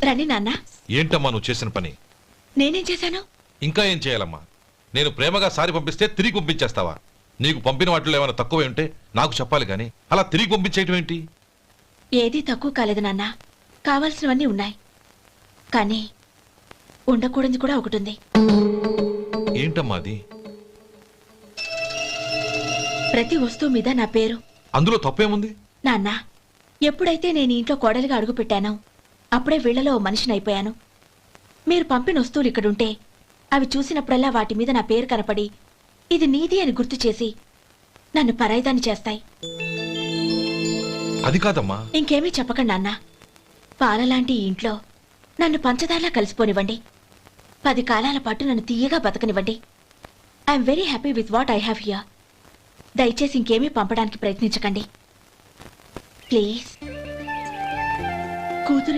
రండి నాన్న. ఏంటమ్మా నువ్వు చేసిన పని? నేనేం చేశాను? ఇంకా ఏం చేయాలమ్మా? నేను ప్రేమగా సారి పంపిస్తే తిరిగి పంపించేస్తావా? నీకు పంపిన వాటిలో ఏమైనా తక్కువ ఉంటే నాకు చెప్పాలి గాని అలా తిరిగి పంపించేయటం ఏంటి? ఏదీ తక్కువ కాలేదు నాన్న. కావాల్సినవన్నీ ఉన్నాయి, కానీ ఉండకూడదు కూడా ఒకటి ఉంది. ఏంటమ్మా అది? ప్రతి వస్తువు మీద నా పేరు. అందులో తప్పేముంది? నాన్న, ఎప్పుడైతే నేను ఇంట్లో కోడలిగా అడుగు పెట్టానో అప్పుడే వీళ్లలో ఓ మనిషిని అయిపోయాను. మీరు పంపిన వస్తువులు ఇక్కడుంటే అవి చూసినప్పుడల్లా వాటి మీద నా పేరు కనపడి ఇది నీది అని గుర్తు చేసి నన్ను పరాయిదాన్ని చేస్తాయి. అది కాదమ్మా. ఇంకేమీ చెప్పకండి నాన్న. పాలలాంటి ఈ ఇంట్లో నన్ను పంచదారలా కలిసిపోనివ్వండి. 10 కాలాల పాటు నన్ను తీయగా బతకనివ్వండి. I'm very happy with what I have here. దయచేసి ఇంకేమీ పంపడానికి ప్రయత్నించకండి ప్లీజ్. కూతురుగా